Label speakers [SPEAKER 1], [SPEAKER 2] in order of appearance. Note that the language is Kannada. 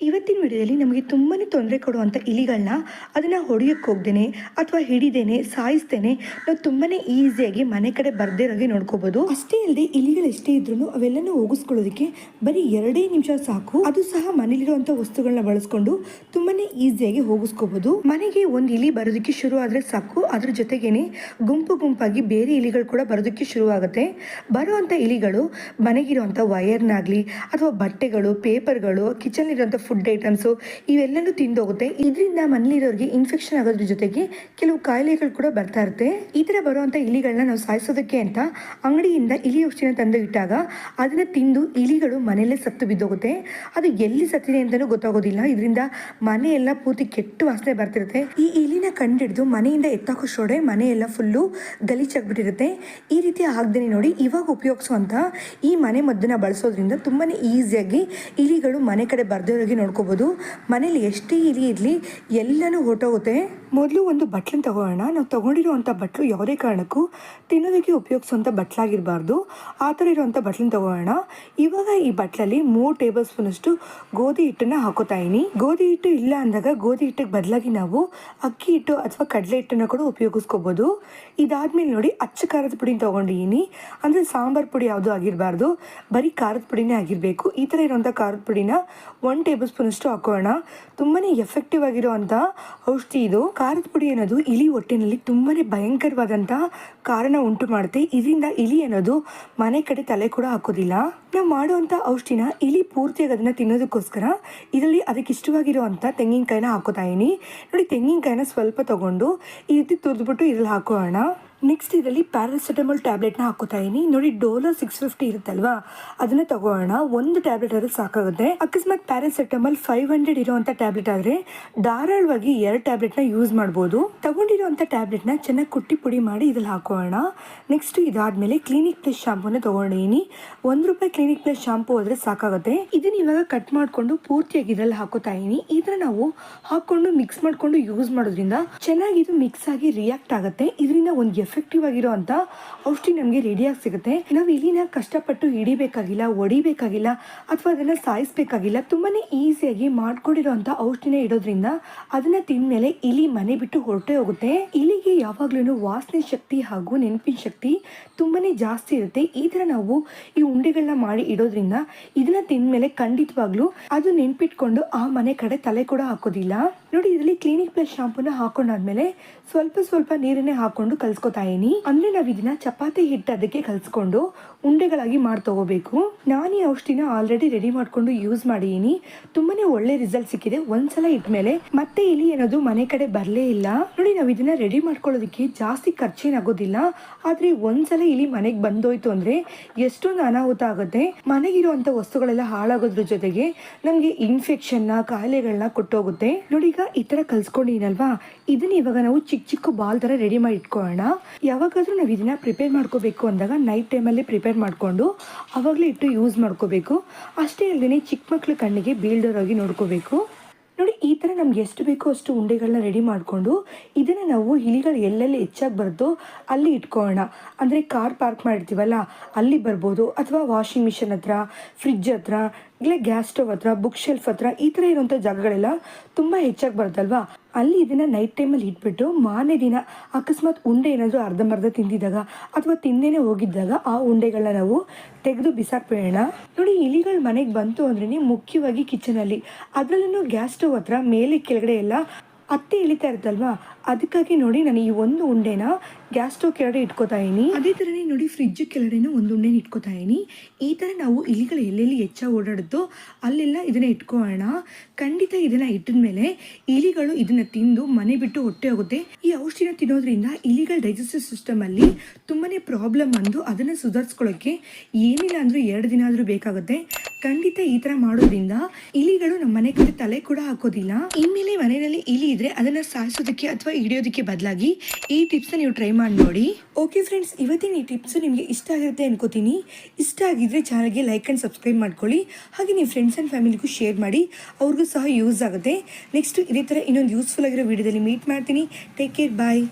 [SPEAKER 1] ಇವತ್ತಿನ ವಿಡಿಯೋದಲ್ಲಿ ನಮಗೆ ತುಂಬಾ ತೊಂದರೆ ಕೊಡುವಂಥ ಇಲಿಗಳನ್ನ ಅದನ್ನು ಹೊಡೆಯೋಕ್ಕೆ ಹೋಗ್ದೇನೆ ಅಥವಾ ಹಿಡಿದೇನೆ ಸಾಯಿಸ್ತೇನೆ ನಾವು ತುಂಬಾ ಈಸಿಯಾಗಿ ಮನೆ ಕಡೆ ಬರ್ದೇ ಇರೋಗೆ ನೋಡ್ಕೋಬೋದು. ಅಷ್ಟೇ ಅಲ್ಲದೆ ಇಲಿಗಳು ಎಷ್ಟೇ ಇದ್ರೂ ಅವೆಲ್ಲನೂ ಹೋಗಿಸ್ಕೊಳ್ಳೋದಕ್ಕೆ ಬರೀ 2 ನಿಮಿಷ ಸಾಕು. ಅದು ಸಹ ಮನೇಲಿರುವಂಥ ವಸ್ತುಗಳನ್ನ ಬಳಸ್ಕೊಂಡು ತುಂಬಾ ಈಸಿಯಾಗಿ ಹೋಗಿಸ್ಕೋಬೋದು. ಮನೆಗೆ ಒಂದು ಇಲಿ ಬರೋದಕ್ಕೆ ಶುರು ಆದರೆ ಸಾಕು, ಅದ್ರ ಜೊತೆಗೇನೆ ಗುಂಪು ಗುಂಪಾಗಿ ಬೇರೆ ಇಲಿಗಳು ಕೂಡ ಬರೋದಕ್ಕೆ ಶುರುವಾಗುತ್ತೆ. ಬರುವಂಥ ಇಲಿಗಳು ಮನೆಗಿರುವಂಥ ವಯರ್ನಾಗಲಿ ಅಥವಾ ಬಟ್ಟೆಗಳು, ಪೇಪರ್ಗಳು, ಕಿಚನ್ ಇರುವಂಥ ಫುಡ್ ಐಟಮ್ಸು ಇವೆಲ್ಲನೂ ತಿಂದೋಗುತ್ತೆ. ಇದರಿಂದ ಮನೇಲಿರೋರಿಗೆ ಇನ್ಫೆಕ್ಷನ್ ಆಗೋದ್ರ ಜೊತೆಗೆ ಕೆಲವು ಕಾಯಿಲೆಗಳು ಕೂಡ ಬರ್ತಾ ಇರುತ್ತೆ. ಈ ಥರ ಬರುವಂಥ ಇಲಿಗಳನ್ನ ನಾವು ಸಾಯಿಸೋದಕ್ಕೆ ಅಂತ ಅಂಗಡಿಯಿಂದ ಇಲಿ ಔಷಧಿನ ತಂದು ಇಟ್ಟಾಗ ಅದನ್ನ ತಿಂದು ಇಲಿಗಳು ಮನೆಯಲ್ಲೇ ಸತ್ತು ಬಿದ್ದೋಗುತ್ತೆ. ಅದು ಎಲ್ಲಿ ಸತ್ತಿದೆ ಅಂತಲೂ ಗೊತ್ತಾಗೋದಿಲ್ಲ. ಇದರಿಂದ ಮನೆ ಎಲ್ಲ ಪೂರ್ತಿ ಕೆಟ್ಟ ವಾಸನೆ ಬರ್ತಿರುತ್ತೆ. ಈ ಇಲಿನ ಕಂಡಿಡಿದು ಮನೆಯಿಂದ ಎತ್ತಾಕೋಷ್ಟೊಡೆ ಮನೆಯೆಲ್ಲ ಫುಲ್ಲು ಗಲೀಜಾಗ್ಬಿಟ್ಟಿರುತ್ತೆ. ಈ ರೀತಿ ಆಗದೇನೆ ನೋಡಿ ಇವಾಗ ಉಪಯೋಗಿಸುವಂಥ ಈ ಮನೆ ಮದ್ದನ್ನ ಬಳಸೋದ್ರಿಂದ ತುಂಬಾ ಈಸಿಯಾಗಿ ಇಲಿಗಳು ಮನೆ ಕಡೆ ಬರ್ದಿರೋಗಿ ನೋಡ್ಕೋಬಹುದು. ಮನೇಲಿ ಎಷ್ಟೇ ಇಲಿ ಇರಲಿ ಎಲ್ಲನೂ ಹೊರಟೋಗುತ್ತೆ. ಮೊದಲು ಒಂದು ಬಟ್ಲನ್ನು ತಗೋಣ. ನಾವು ತಗೊಂಡಿರುವಂಥ ಬಟ್ಲು ಯಾವುದೇ ಕಾರಣಕ್ಕೂ ತಿನ್ನೋದಕ್ಕೆ ಉಪಯೋಗಿಸುವಂಥ ಬಟ್ಲಾಗಿರಬಾರ್ದು. ಆ ಥರ ಇರುವಂಥ ಬಟ್ಲನ್ನು ತಗೋಣ. ಇವಾಗ ಈ ಬಟ್ಲಲ್ಲಿ 3 ಟೇಬಲ್ ಸ್ಪೂನ್ ಅಷ್ಟು ಗೋಧಿ ಹಿಟ್ಟನ್ನು ಹಾಕೋತಾ ಇದೀನಿ. ಗೋಧಿ ಹಿಟ್ಟು ಇಲ್ಲ ಅಂದಾಗ ಗೋಧಿ ಹಿಟ್ಟಿಗೆ ಬದಲಾಗಿ ನಾವು ಅಕ್ಕಿ ಹಿಟ್ಟು ಅಥವಾ ಕಡಲೆ ಹಿಟ್ಟನ್ನು ಕೂಡ ಉಪಯೋಗಿಸ್ಕೋಬಹುದು. ಇದಾದ್ಮೇಲೆ ನೋಡಿ ಅಚ್ಚ ಖಾರದ ಪುಡಿ ತಗೊಂಡಿದ್ದೀನಿ. ಅಂದರೆ ಸಾಂಬಾರ್ ಪುಡಿ ಯಾವುದೂ ಆಗಿರಬಾರ್ದು, ಬರೀ ಖಾರದ ಪುಡಿನೇ ಆಗಿರಬೇಕು. ಈ ಥರ ಇರುವಂಥ ಖಾರದ ಪುಡಿನ 1 ಟೇಬಲ್ ಸ್ಪೂನ್ ಅಷ್ಟು ಹಾಕೋಣ. ತುಂಬಾ ಎಫೆಕ್ಟಿವ್ ಆಗಿರುವಂಥ ಔಷಧಿ ಇದು. ಖಾರದ ಪುಡಿ ಅನ್ನೋದು ಇಲಿ ಹೊಟ್ಟೆನಲ್ಲಿ ತುಂಬಾ ಭಯಂಕರವಾದಂಥ ಕಾರಣ ಉಂಟು ಮಾಡುತ್ತೆ. ಇದರಿಂದ ಇಲಿ ಅನ್ನೋದು ಮನೆ ಕಡೆ ತಲೆ ಕೂಡ ಹಾಕೋದಿಲ್ಲ. ನಾವು ಮಾಡುವಂಥ ಔಷಧಿನ ಇಲಿ ಪೂರ್ತಿಯಾಗಿ ಅದನ್ನು ತಿನ್ನೋದಕ್ಕೋಸ್ಕರ ಇದರಲ್ಲಿ ಅದಕ್ಕೆ ಇಷ್ಟವಾಗಿರುವಂಥ ತೆಂಗಿನಕಾಯಿನ ಹಾಕೋತಾ ಇದೀನಿ. ನೋಡಿ ತೆಂಗಿನಕಾಯಿನ ಸ್ವಲ್ಪ ತಗೊಂಡು ಈ ರೀತಿ ತುರಿದ್ಬಿಟ್ಟು ಇದ್ರಲ್ಲಿ ಹಾಕೋಣ. ನೆಕ್ಸ್ಟ್ ಇದರಲ್ಲಿ ಪ್ಯಾರಾಸಿಟಮಲ್ ಟ್ಯಾಬ್ಲೆಟ್ನ ಹಾಕೋತಾ ಇದೀನಿ. ನೋಡಿ ಡೋಲೋ 650 ಇರುತ್ತಲ್ವಾ, ಅದನ್ನ ತಗೋಣ. 1 ಟ್ಯಾಬ್ಲೆಟ್ ಆದ್ರೆ ಸಾಕಾಗುತ್ತೆ. ಅಕಸ್ಮಾತ್ ಪ್ಯಾರಾಸಿಟಮಲ್ 500 ಇರುವಂಥ ಟ್ಯಾಬ್ಲೆಟ್ ಆದರೆ ಧಾರಾಳವಾಗಿ 2 ಟ್ಯಾಬ್ಲೆಟ್ನ ಯೂಸ್ ಮಾಡ್ಬೋದು. ತಗೊಂಡಿರುವಂಥ ಟ್ಯಾಬ್ಲೆಟ್ನ ಚೆನ್ನಾಗಿ ಕುಟ್ಟಿ ಪುಡಿ ಮಾಡಿ ಇದ್ರಲ್ಲಿ ಹಾಕೋಣ. ನೆಕ್ಸ್ಟ್ ಇದಾದ್ಮೇಲೆ ಕ್ಲಿನಿಕ್ ಪ್ಲಸ್ ಶಾಂಪೂನ ತಗೊಂಡಿದ್ದೀನಿ. ₹1 ಕ್ಲಿನಿಕ್ ಪ್ಲಸ್ ಶಾಂಪೂ ಆದರೆ ಸಾಕಾಗುತ್ತೆ. ಇದನ್ನ ಇವಾಗ ಕಟ್ ಮಾಡಿಕೊಂಡು ಪೂರ್ತಿಯಾಗಿ ಇದರಲ್ಲಿ ಹಾಕೋತಾ ಇದೀನಿ. ಇದನ್ನ ನಾವು ಹಾಕೊಂಡು ಮಿಕ್ಸ್ ಮಾಡಿಕೊಂಡು ಯೂಸ್ ಮಾಡೋದ್ರಿಂದ ಚೆನ್ನಾಗಿ ಇದು ಮಿಕ್ಸ್ ಆಗಿ ರಿಯಾಕ್ಟ್ ಆಗುತ್ತೆ. ಇದರಿಂದ ಒಂದು ಎಫೆಕ್ಟಿವ್ ಆಗಿರುವಂಥ ಔಷಧಿ ನಮಗೆ ರೆಡಿಯಾಗಿ ಸಿಗುತ್ತೆ. ನಾವು ಇಲಿನ ಕಷ್ಟಪಟ್ಟು ಹಿಡಿಬೇಕಾಗಿಲ್ಲ, ಹೊಡಿಬೇಕಾಗಿಲ್ಲ ಅಥವಾ ಅದನ್ನು ಸಾಯಿಸಬೇಕಾಗಿಲ್ಲ. ತುಂಬಾ ಈಸಿಯಾಗಿ ಮಾಡ್ಕೊಂಡಿರುವಂಥ ಔಷಧಿನ ಇಡೋದ್ರಿಂದ ಅದನ್ನ ತಿಂದಮೇಲೆ ಇಲಿ ಮನೆ ಬಿಟ್ಟು ಹೊರಟೇ ಹೋಗುತ್ತೆ. ಇಲಿಗೆ ಯಾವಾಗ್ಲೂ ವಾಸನೆ ಶಕ್ತಿ ಹಾಗೂ ನೆನಪಿನ ಶಕ್ತಿ ತುಂಬಾ ಜಾಸ್ತಿ ಇರುತ್ತೆ. ಈ ಥರ ನಾವು ಈ ಉಂಡೆಗಳನ್ನ ಮಾಡಿ ಇಡೋದ್ರಿಂದ ಇದನ್ನ ತಿಂದಮೇಲೆ ಖಂಡಿತವಾಗ್ಲೂ ಅದು ನೆನ್ಪಿಟ್ಕೊಂಡು ಆ ಮನೆ ಕಡೆ ತಲೆ ಕೂಡ ಹಾಕೋದಿಲ್ಲ. ನೋಡಿ ಇದರಲ್ಲಿ ಕ್ಲಿನಿಕ್ ಪ್ಲಸ್ ಶಾಂಪೂನ ಹಾಕೊಂಡಾದ್ಮೇಲೆ ಸ್ವಲ್ಪ ನೀರನ್ನೇ ಹಾಕೊಂಡು ಕಲ್ಸ್ಕೊತಾ ಇದೀನಿ. ಅಂದ್ರೆ ನಾವು ಇದನ್ನ ಚಪಾತಿ ಹಿಟ್ಟು ಅದಕ್ಕೆ ಕಲ್ಸ್ಕೊಂಡು ಉಂಡೆಗಳಾಗಿ ಮಾಡಿ ತಗೋಬೇಕು. ನಾನು ಈ ಔಷಧಿನ ಆಲ್ರೆಡಿ ರೆಡಿ ಮಾಡ್ಕೊಂಡು ಯೂಸ್ ಮಾಡಿದೀನಿ. ತುಂಬಾನೇ ಒಳ್ಳೆ ರಿಸಲ್ಟ್ ಸಿಕ್ಕಿದೆ. ಒಂದ್ಸಲ ಇಟ್ಮೇಲೆ ಮತ್ತೆ ಇಲಿ ಅನ್ನೋದು ಮನೆ ಕಡೆ ಬರಲೇ ಇಲ್ಲ. ನೋಡಿ ನಾವು ಇದನ್ನ ರೆಡಿ ಮಾಡ್ಕೊಳ್ಳೋದಕ್ಕೆ ಜಾಸ್ತಿ ಖರ್ಚೇನಾಗೋದಿಲ್ಲ. ಆದ್ರೆ ಒಂದ್ಸಲ ಇಲಿ ಮನೆಗೆ ಬಂದೋಯ್ತು ಅಂದ್ರೆ ಎಷ್ಟೊಂದು ಅನಾಹುತ ಆಗುತ್ತೆ. ಮನೆಗಿರುವಂತ ವಸ್ತುಗಳೆಲ್ಲ ಹಾಳಾಗೋದ್ರ ಜೊತೆಗೆ ನಮ್ಗೆ ಇನ್ಫೆಕ್ಷನ್ ಕಾಯಿಲೆಗಳನ್ನ ಕೊಟ್ಟೋಗುತ್ತೆ. ನೋಡಿ ಈಗ ಈ ತರ ಕಲ್ಸ್ಕೊಂಡಿನಲ್ವಾ, ಇದನ್ನ ಇವಾಗ ನಾವು ಚಿಕ್ಕ ಬಾಲ್ ತರ ರೆಡಿ ಮಾಡಿ ಇಟ್ಕೊಳ್ಳೋಣ. ಯಾವಾಗಾದ್ರೂ ನಾವು ಇದನ್ನ ಪ್ರಿಪೇರ್ ಮಾಡ್ಕೋಬೇಕು ಅಂದಾಗ ನೈಟ್ ಟೈಮಲ್ಲಿ ಪ್ರಿಪೇರ್ ಮಾಡಿಕೊಂಡು ಅವಾಗಲೇ ಇಟ್ಟು ಯೂಸ್ ಮಾಡ್ಕೋಬೇಕು. ಅಷ್ಟೇ ಅಲ್ಲದೆ ಚಿಕ್ಕ ಮಕ್ಳ ಕಣ್ಣಿಗೆ ಬೀಳ್ದೋರಾಗಿ ನೋಡ್ಕೋಬೇಕು. ನೋಡಿ ಈ ಥರ ನಮ್ಗೆ ಎಷ್ಟು ಬೇಕೋ ಅಷ್ಟು ಉಂಡೆಗಳನ್ನ ರೆಡಿ ಮಾಡಿಕೊಂಡು ಇದನ್ನು ನಾವು ಇಲಿಗಳು ಎಲ್ಲೆಲ್ಲಿ ಹೆಚ್ಚಾಗಿ ಬರುತ್ತೋ ಅಲ್ಲಿ ಇಟ್ಕೊಳ್ಳೋಣ. ಅಂದರೆ ಕಾರ್ ಪಾರ್ಕ್ ಮಾಡಿರ್ತೀವಲ್ಲ ಅಲ್ಲಿ ಬರ್ಬೋದು, ಅಥವಾ ವಾಷಿಂಗ್ ಮಿಷಿನ್ ಹತ್ರ, ಫ್ರಿಡ್ಜ್ ಹತ್ರ, ಇಲ್ಲ ಗ್ಯಾಸ್ ಸ್ಟವ್ ಹತ್ರ, ಬುಕ್ ಶೆಲ್ಫ್ ಹತ್ರ, ಈ ಥರ ಇರುವಂಥ ಜಾಗಗಳೆಲ್ಲ ತುಂಬ ಹೆಚ್ಚಾಗಿ ಬರುತ್ತಲ್ವಾ, ಅಲ್ಲಿ ಇದನ್ನು ನೈಟ್ ಟೈಮಲ್ಲಿ ಇಟ್ಬಿಟ್ಟು ಮಾರನೇ ದಿನ ಅಕಸ್ಮಾತ್ ಉಂಡೆ ಏನಾದರೂ ಅರ್ಧಂಬರ್ಧ ತಿಂದಿದ್ದಾಗ ಅಥವಾ ತಿಂದೇನೆ ಹೋಗಿದ್ದಾಗ ಆ ಉಂಡೆಗಳನ್ನ ನಾವು ತೆಗೆದು ಬಿಸಾಕ್ಬೇಡ. ನೋಡಿ ಇಲಿಗಳು ಮನೆಗೆ ಬಂತು ಅಂದ್ರೆ ಮುಖ್ಯವಾಗಿ ಕಿಚನಲ್ಲಿ, ಅದರಲ್ಲೂ ಗ್ಯಾಸ್ ಸ್ಟವ್ ಹತ್ರ ಮೇಲೆ ಕೆಳಗಡೆ ಎಲ್ಲ ಹತ್ತಿ ಇಳಿತಾ ಇರುತ್ತಲ್ವಾ, ಅದಕ್ಕಾಗಿ ನೋಡಿ ನಾನು ಈ ಒಂದು ಉಂಡೆನ ಗ್ಯಾಸ್ ಸ್ಟವ್ ಕೆಳಗಡೆ ಇಟ್ಕೋತಾ ಇದೀನಿ. ಅದೇ ಥರನೇ ನೋಡಿ ಫ್ರಿಡ್ಜ್ ಕೆಳಗಡೆನೂ ಒಂದು ಉಂಡೆನ ಇಟ್ಕೋತಾ ಇದೀನಿ. ಈ ಥರ ನಾವು ಇಲಿಗಳು ಎಲ್ಲೆಲ್ಲಿ ಹೆಚ್ಚಾಗಿ ಓಡಾಡುತ್ತೋ ಅಲ್ಲೆಲ್ಲ ಇದನ್ನ ಇಟ್ಕೊಳ್ಳೋಣ. ಖಂಡಿತ ಇದನ್ನ ಇಟ್ಟಿದ ಮೇಲೆ ಇಲಿಗಳು ಇದನ್ನ ತಿಂದು ಮನೆ ಬಿಟ್ಟು ಹೊಟ್ಟೆ ಹೋಗುತ್ತೆ. ಈ ಔಷಧಿನ ತಿನ್ನೋದ್ರಿಂದ ಇಲಿಗಳ ಡೈಜೆಸ್ಟಿವ್ ಸಿಸ್ಟಮ್ ಅಲ್ಲಿ ತುಂಬಾನೇ ಪ್ರಾಬ್ಲಮ್ ಬಂದು ಅದನ್ನ ಸುಧಾರಿಸ್ಕೊಳ್ಳೋಕೆ ಏನಿಲ್ಲ ಅಂದ್ರೂ 2 ದಿನ ಆದ್ರೂ ಬೇಕಾಗುತ್ತೆ. ಖಂಡಿತ ಈ ತರ ಮಾಡೋದ್ರಿಂದ ಇಲಿಗಳು ನಮ್ಮ ಮನೆ ಕಡೆ ತಲೆ ಕೂಡ ಹಾಕೋದಿಲ್ಲ. ಇನ್ಮೇಲೆ ಮನೆಯಲ್ಲಿ ಇಲಿ ಇದ್ರೆ ಅದನ್ನ ಸಾಯಿಸೋದಕ್ಕೆ ಅಥವಾ ಹಿಡಿಯೋದಕ್ಕೆ ಬದಲಾಗಿ ಈ ಟಿಪ್ಸ್ ನೀವು ಟ್ರೈ ಮಾಡಿ ನೋಡಿ. ಓಕೆ ಫ್ರೆಂಡ್ಸ್, ಇವತ್ತಿನ ಈ ಟಿಪ್ಸ್ ನಿಮಗೆ ಇಷ್ಟ ಆಗಿರುತ್ತೆ ಅನ್ಕೋತೀನಿ. ಇಷ್ಟ ಆಗಿದ್ರೆ ಚಾನಲ್ಗೆ ಲೈಕ್ ಅಂಡ್ ಸಬ್ಸ್ಕ್ರೈಬ್ ಮಾಡ್ಕೊಳ್ಳಿ. ಹಾಗೆ ನೀವು ಫ್ರೆಂಡ್ಸ್ ಅಂಡ್ ಫ್ಯಾಮಿಲಿಗೂ ಶೇರ್ ಮಾಡಿ, ಅವ್ರಿಗೂ ಸಹ ಯೂಸ್ ಆಗುತ್ತೆ. ನೆಕ್ಸ್ಟ್ ಇದೇ ತರ ಇನ್ನೊಂದು ಯೂಸ್ಫುಲ್ ಆಗಿರೋ ವಿಡಿಯೋದಲ್ಲಿ ಮೀಟ್ ಮಾಡ್ತೀನಿ. ಟೇಕ್ ಕೇರ್, ಬಾಯ್.